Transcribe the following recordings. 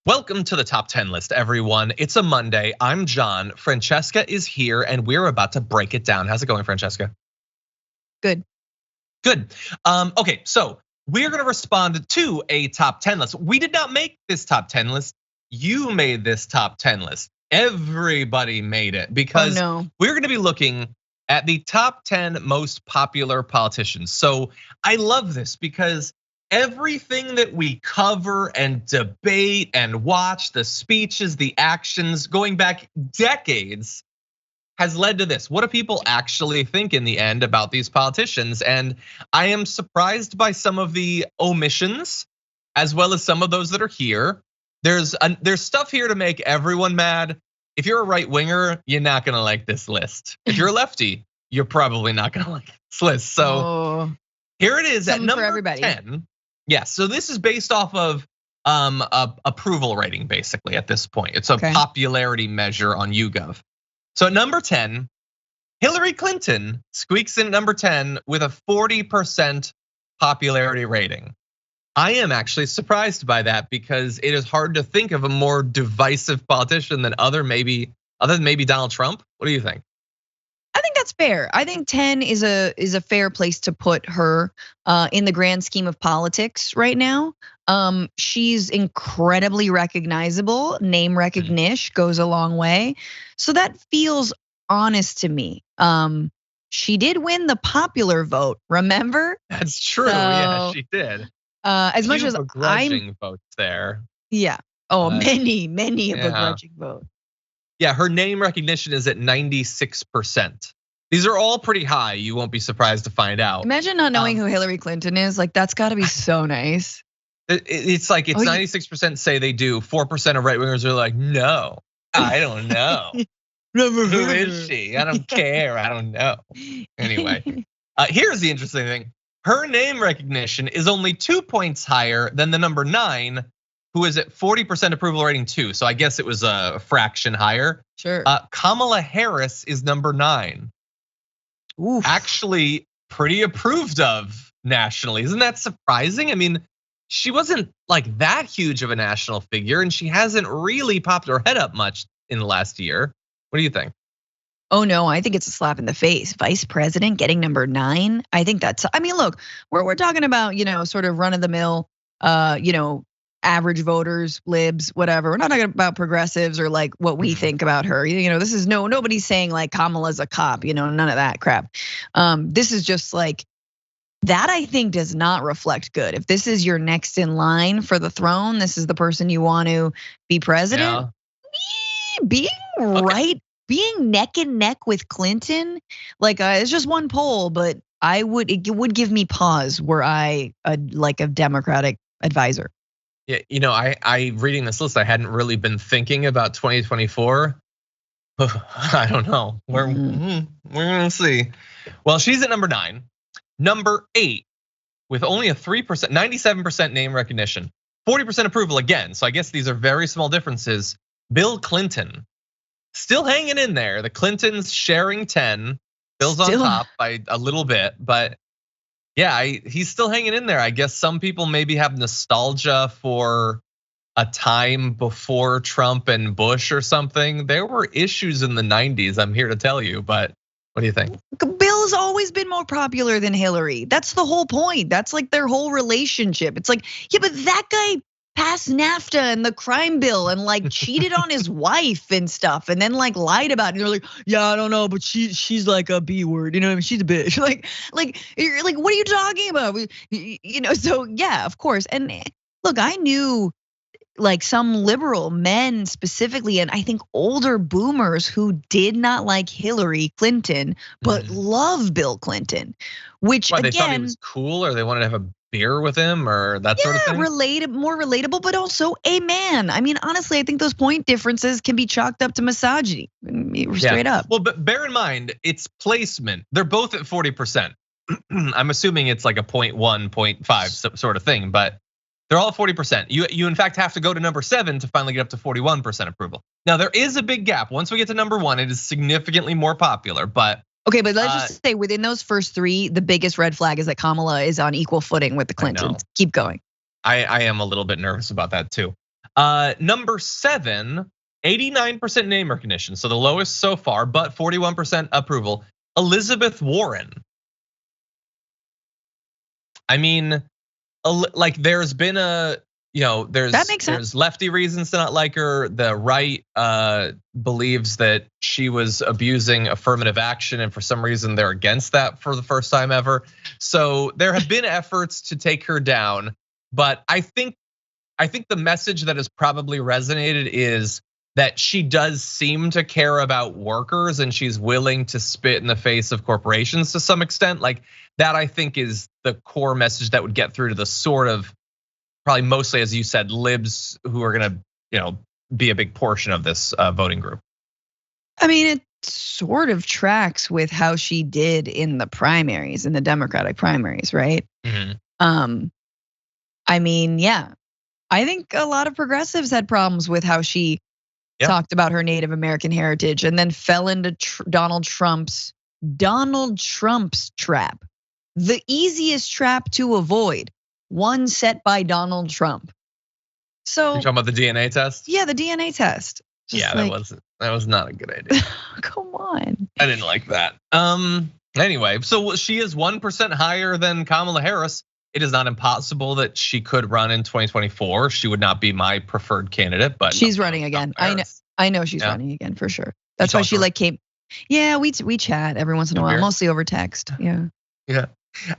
Welcome to the top 10 list, everyone. It's a Monday. I'm John. Francesca is here, and we're about to break it down. How's it going, Francesca? Good. Good. Okay, so we're gonna respond to a top 10 list. We did not make this top 10 list. You made this top 10 list. Everybody made it because we're gonna be looking at the top 10 most popular politicians. So I love this because everything that we cover and debate and watch, the speeches, the actions going back decades has led to this. What do people actually think in the end about these politicians? And I am surprised by some of the omissions as well as some of those that are here. There's stuff here to make everyone mad. If you're a right winger, you're not gonna like this list. If you're a lefty, you're probably not gonna like this list. So here it is at number 10. Yeah, so this is based off of approval rating, basically, at this point. It's a popularity measure on Yougov. So at number 10, Hillary Clinton squeaks in at number 10 with a 40% popularity rating. I am actually surprised by that because it is hard to think of a more divisive politician than other than maybe Donald Trump. What do you think? I think that's fair. I think 10 is a fair place to put her in the grand scheme of politics right now. She's incredibly recognizable. Name recognition goes a long way. So that feels honest to me. She did win the popular vote, remember? That's true. Yeah, she did. As much as begrudging votes there. Yeah. Many a begrudging vote. Yeah, her name recognition is at 96%. These are all pretty high. You won't be surprised to find out. Imagine not knowing who Hillary Clinton is. Like, that's gotta be so nice. It's like 96% say they do. 4% of right wingers are like, no, I don't know. Who is she? I don't care. I don't know. Anyway, here's the interesting thing. Her name recognition is only 2 points higher than the number 9, who is at 40% approval rating too. So I guess it was a fraction higher. Sure. Kamala Harris is number 9. Oof. Actually pretty approved of nationally. Isn't that surprising? I mean, she wasn't like that huge of a national figure and she hasn't really popped her head up much in the last year. What do you think? Oh no, I think it's a slap in the face. Vice president getting number 9. I think I mean, look, we're talking about, sort of run of the mill, average voters, libs, whatever. We're not talking about progressives or like what we think about her. This is nobody's saying like Kamala's a cop, none of that crap. This is just like that. I think does not reflect good. If this is your next in line for the throne, this is the person you want to be president. Yeah. Being neck and neck with Clinton, like it's just one poll, but it would give me pause were I a Democratic advisor. Yeah, I reading this list, I hadn't really been thinking about 2024. I don't know. We're gonna see. Well, she's at number 9. Number 8, with only a 3%, 97% name recognition, 40% approval again. So I guess these are very small differences. Bill Clinton, still hanging in there. The Clintons sharing 10. Bill's on top by a little bit, but yeah, he's still hanging in there. I guess some people maybe have nostalgia for a time before Trump and Bush or something. There were issues in the 90s, I'm here to tell you, but what do you think? Bill's always been more popular than Hillary. That's the whole point. That's like their whole relationship. It's like, yeah, but that guy passed NAFTA and the crime bill and like cheated on his wife and stuff and then like lied about it. And they're like, yeah, I don't know, but she's like a B word, I mean, she's a bitch. Like you're like, what are you talking about? So yeah, of course. And look, I knew like some liberal men specifically, and I think older boomers who did not like Hillary Clinton, but love Bill Clinton, which they thought he was cool or they wanted to have a beer with him or that sort of thing? More relatable, but also a man. I mean, honestly, I think those point differences can be chalked up to misogyny, straight up. Well, but bear in mind, it's placement. They're both at 40%. I'm assuming it's like a 0.1, 0.5 sort of thing, but they're all 40%. You in fact have to go to number 7 to finally get up to 41% approval. Now there is a big gap. Once we get to number 1, it is significantly more popular, but okay, but let's just say within those first 3, the biggest red flag is that Kamala is on equal footing with the Clintons. Keep going. I am a little bit nervous about that too. Number 7, 89% name recognition, so the lowest so far, but 41% approval. Elizabeth Warren. I mean, like there's been a, that makes sense. there's lefty reasons to not like her. The right believes that she was abusing affirmative action, and for some reason they're against that for the first time ever. So there have been efforts to take her down, but I think the message that has probably resonated is that she does seem to care about workers and she's willing to spit in the face of corporations to some extent. Like that, I think, is the core message that would get through to the sort of, probably mostly, as you said, libs who are gonna, be a big portion of this voting group. I mean, it sort of tracks with how she did in the primaries, in the Democratic primaries, right? Mm-hmm. I mean, yeah, I think a lot of progressives had problems with how she talked about her Native American heritage, and then fell into Donald Trump's trap. The easiest trap to avoid, one set by Donald Trump. So you're talking about the DNA test? Yeah, the DNA test. That was not a good idea. Come on. I didn't like that. Anyway, so she is 1% higher than Kamala Harris. It is not impossible that she could run in 2024. She would not be my preferred candidate, but she's running again. I know she's running again for sure. That's why she came. Yeah, we chat every once in a while, mostly over text. Yeah. Yeah.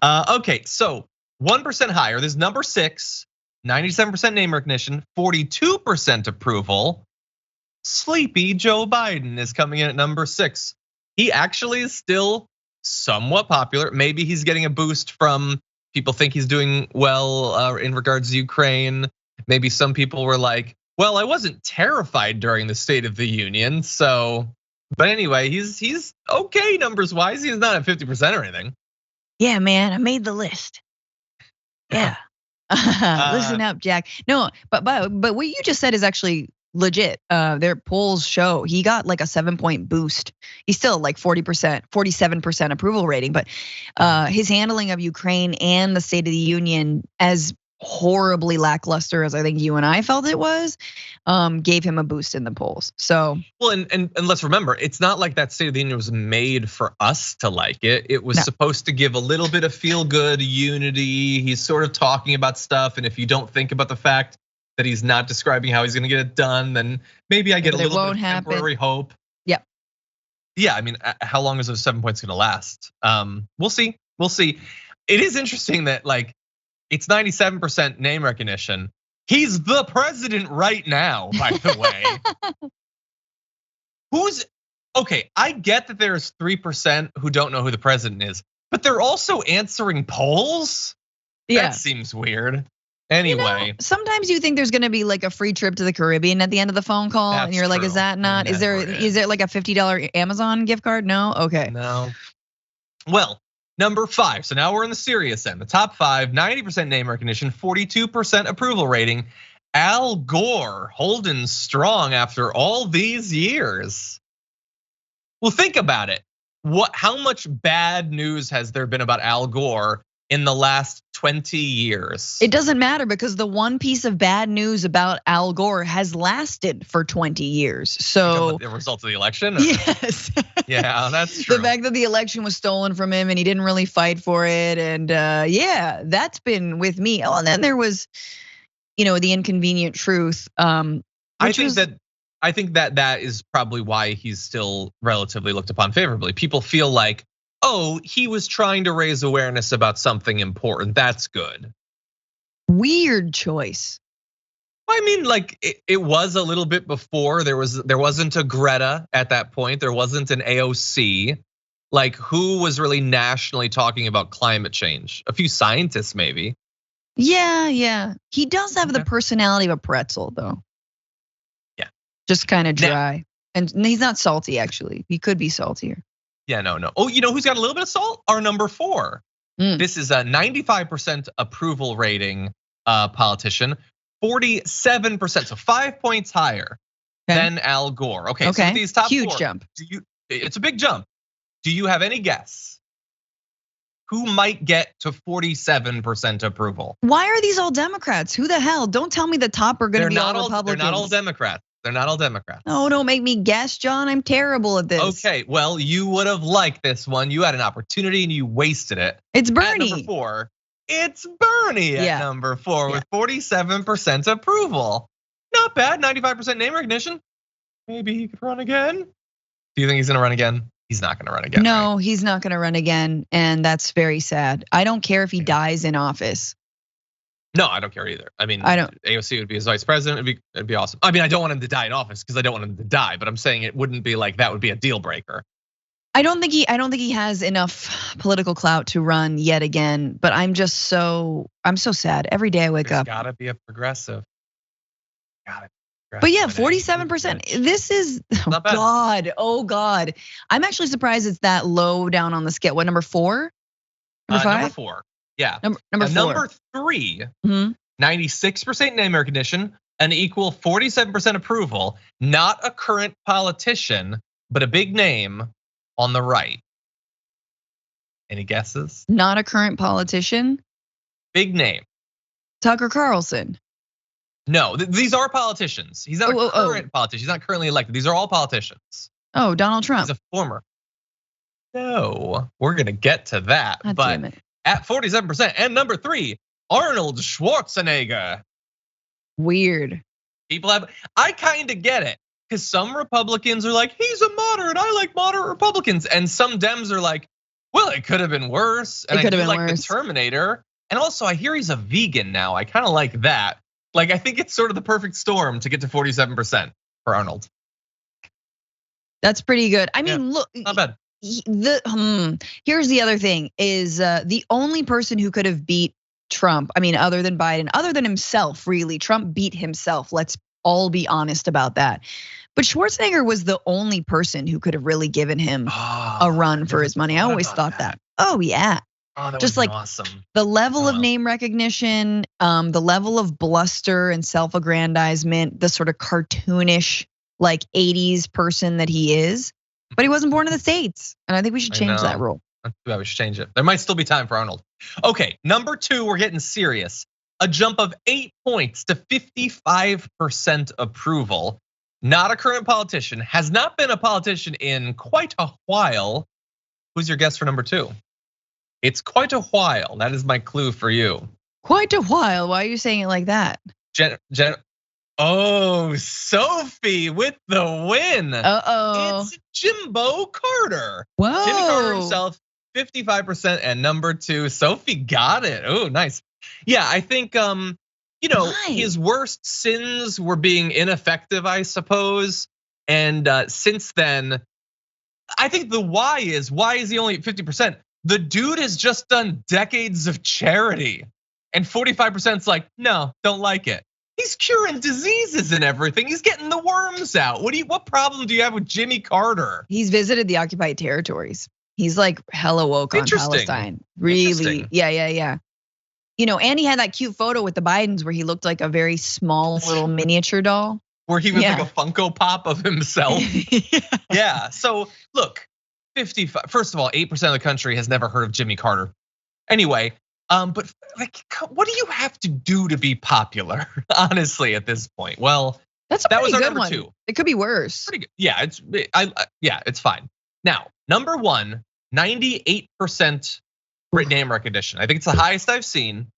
Okay, so 1% higher. There's number 6, 97% name recognition, 42% approval. Sleepy Joe Biden is coming in at number 6. He actually is still somewhat popular. Maybe he's getting a boost from people think he's doing well in regards to Ukraine. Maybe some people were like, well, I wasn't terrified during the State of the Union. So, but anyway, he's okay numbers wise. He's not at 50% or anything. Yeah, man, I made the list. Yeah. Listen up, Jack. No, but what you just said is actually legit. Their polls show he got like a 7-point boost. He's still like 40%, 47% approval rating, but his handling of Ukraine and the State of the Union, as horribly lackluster as I think you and I felt it was, gave him a boost in the polls. So well, and let's remember, it's not like that State of the Union was made for us to like it. It was supposed to give a little bit of feel good unity. He's sort of talking about stuff, and if you don't think about the fact that he's not describing how he's going to get it done, then maybe I get a little bit of temporary hope. Yeah. Yeah, I mean, how long is those 7 points going to last? We'll see. We'll see. It is interesting that like it's 97% name recognition. He's the president right now, by the way. Okay, I get that there's 3% who don't know who the president is, but they're also answering polls? Yeah. That seems weird. Anyway, sometimes you think there's gonna be like a free trip to the Caribbean at the end of the phone call, and you're like, is that not? Is there like a $50 Amazon gift card? No, okay. No. Well, number 5. So now we're in the serious end. The top 5, 90% name recognition, 42% approval rating. Al Gore holding strong after all these years. Well, think about it. How much bad news has there been about Al Gore in the last 20 years? It doesn't matter because the one piece of bad news about Al Gore has lasted for 20 years. So the results of the election? Yes. Yeah, that's true. The fact that the election was stolen from him and he didn't really fight for it. And yeah, that's been with me. Oh, and then there was, the inconvenient truth. I think that is probably why he's still relatively looked upon favorably. People feel like, oh, he was trying to raise awareness about something important. That's good. Weird choice. I mean, like it was a little bit before. There wasn't a Greta at that point. There wasn't an AOC. Like who was really nationally talking about climate change? A few scientists, maybe. Yeah. He does have the personality of a pretzel, though. Yeah. Just kind of dry. And he's not salty, actually. He could be saltier. Yeah, no. Oh, you know who's got a little bit of salt? Our number 4. This is a 95% approval rating politician, 47%, so 5 points higher than Al Gore. Okay, so these top huge 4, jump. It's a big jump. Do you have any guess? who might get to 47% approval. Why are these all Democrats? Who the hell? Don't tell me the top are gonna be all Republicans. They're not all Democrats. They're not all Democrats. No, don't make me guess, John. I'm terrible at this. Okay, well, you would have liked this one. You had an opportunity and you wasted it. It's Bernie. At number 4, it's Bernie at number 4 with 47% approval. Not bad, 95% name recognition. Maybe he could run again. Do you think he's gonna run again? He's not gonna run again. No, right? He's not gonna run again, and that's very sad. I don't care if he dies in office. No, I don't care either. I mean, AOC would be his vice president. It'd be awesome. I mean, I don't want him to die in office because I don't want him to die. But I'm saying it wouldn't be like that would be a deal breaker. I don't think he has enough political clout to run yet again. But I'm so sad. Every day I wake up. Gotta be a progressive. But yeah, 47%. This is oh God. I'm actually surprised it's that low down on the scale. What, number 4? Number 5? Number 4. Yeah. Number 4. Number 3, 96% name recognition, an equal 47% approval, not a current politician, but a big name on the right. Any guesses? Not a current politician? Big name. Tucker Carlson. No, these are politicians. He's not a current politician. He's not currently elected. These are all politicians. Oh, Donald Trump. He's a former. No, we're gonna get to that. God but damn it. At 47%, and number 3, Arnold Schwarzenegger. Weird. I kind of get it, because some Republicans are like, he's a moderate, I like moderate Republicans. And some Dems are like, well, it could have been worse. And it could have been like worse. The Terminator. And also I hear he's a vegan now. I kind of like that. Like, I think it's sort of the perfect storm to get to 47% for Arnold. That's pretty good. I mean, look, not bad. Here's the other thing is the only person who could have beat Trump, I mean, other than Biden, other than himself, really, Trump beat himself. Let's all be honest about that. But Schwarzenegger was the only person who could have really given him a run for his money. I always thought that. Oh yeah. That just like awesome. The level of name recognition, the level of bluster and self-aggrandizement, the sort of cartoonish like 80s person that he is. But he wasn't born in the States. And I think we should change that rule. We should change it. There might still be time for Arnold. Okay, number 2, we're getting serious. A jump of 8 points to 55% approval. Not a current politician, has not been a politician in quite a while. Who's your guess for number 2? It's quite a while. That is my clue for you. Quite a while. Why are you saying it like that? Oh, Sophie with the win. It's Jimbo Carter. Whoa. Jimmy Carter himself, 55%, and number 2, Sophie got it. Oh, nice. Yeah, I think his worst sins were being ineffective, I suppose. And since then, I think the why is he only at 50%? The dude has just done decades of charity, and 45% is like, no, don't like it. He's curing diseases and everything. He's getting the worms out. What problem do you have with Jimmy Carter? He's visited the occupied territories. He's like hella woke on Palestine. Really, yeah. And he had that cute photo with the Bidens where he looked like a very small little miniature doll. Where he was like a Funko Pop of himself. Yeah, so look, 55, first of all, 8% of the country has never heard of Jimmy Carter. Anyway, but like, what do you have to do to be popular? Honestly, at this point, well, that was our number one. 2. It could be worse. Pretty good. Yeah, it's fine. Now, number 1, 98% name recognition. I think it's the highest I've seen.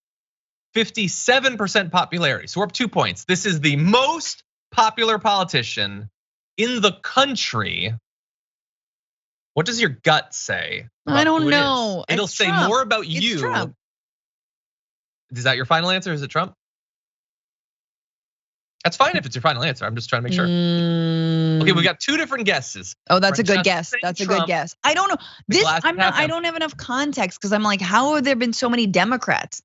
57% popularity. So we're up 2 points. This is the most popular politician in the country. What does your gut say? I don't know. It'll say Trump. more about you. It's Trump. Is that your final answer? Is it Trump? That's fine if it's your final answer. I'm just trying to make sure. Okay, we got 2 different guesses. Oh, that's a good guess. That's a good guess. I don't know. I don't have enough context because I'm like, how have there been so many Democrats?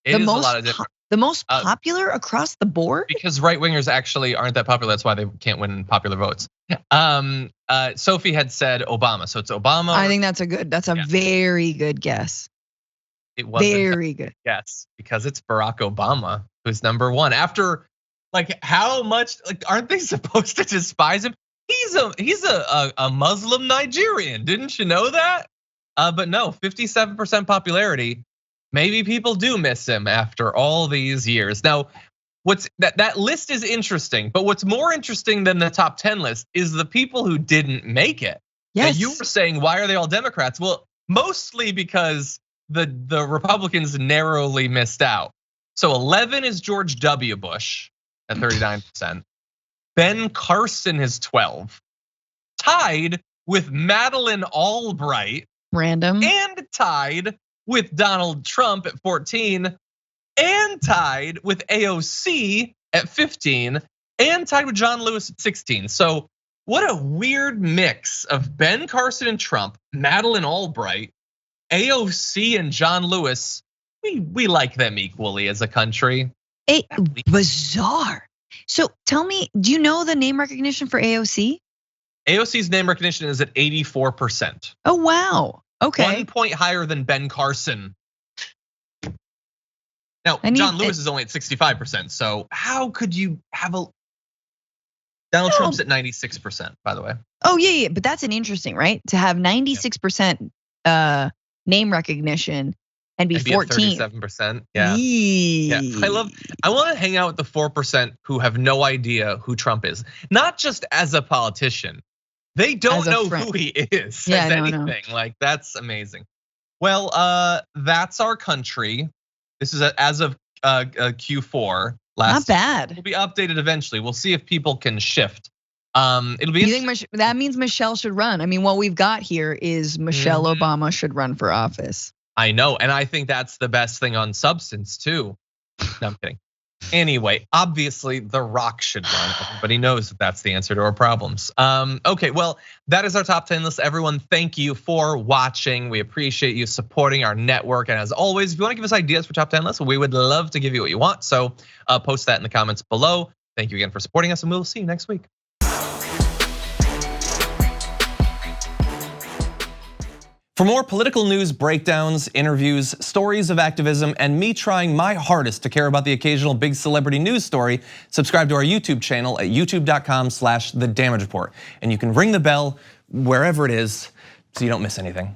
It is a lot of different. The most popular across the board? Because right wingers actually aren't that popular. That's why they can't win popular votes. Sophie had said Obama, so it's Obama. I think that's a very good guess. It wasn't very good. Yes, because it's Barack Obama who's number 1. After like how much aren't they supposed to despise him? He's a Muslim Nigerian. Didn't you know that? But no, 57% popularity. Maybe people do miss him after all these years. Now, that list is interesting, but what's more interesting than the top 10 list is the people who didn't make it. Yes. Now, you were saying, why are they all Democrats? Well, mostly because the Republicans narrowly missed out. So 11 is George W. Bush at 39%. Ben Carson is 12. Tied with Madeleine Albright. Random. And tied with Donald Trump at 14. And tied with AOC at 15. And tied with John Lewis at 16. So what a weird mix of Ben Carson and Trump, Madeleine Albright, AOC and John Lewis. We like them equally as a country. Bizarre. So tell me, do you know the name recognition for AOC? AOC's name recognition is at 84%. Oh, wow. Okay. 1 point higher than Ben Carson. Now, John Lewis is only at 65%. So how could you have Donald Trump's at 96%, by the way. Oh, yeah, but that's an interesting, right? To have 96% name recognition and be 14. 37%. Yeah. I want to hang out with the 4% who have no idea who Trump is. Not just as a politician. They don't know who he is as anything. Like, that's amazing. Well, that's our country. This is as of Q4. Not bad. Will be updated eventually. We'll see if people can shift. It'll be. You think that means Michelle should run? I mean, what we've got here is Michelle Obama should run for office. I know, and I think that's the best thing on substance too. No, I'm kidding. Anyway, obviously The Rock should run. Everybody knows that that's the answer to our problems. Okay, well, that is our top 10 list. Everyone, thank you for watching. We appreciate you supporting our network. And as always, if you want to give us ideas for top 10 lists, we would love to give you what you want. So post that in the comments below. Thank you again for supporting us, and we'll see you next week. For more political news, breakdowns, interviews, stories of activism, and me trying my hardest to care about the occasional big celebrity news story, subscribe to our YouTube channel at youtube.com/The Damage Report. And you can ring the bell wherever it is so you don't miss anything.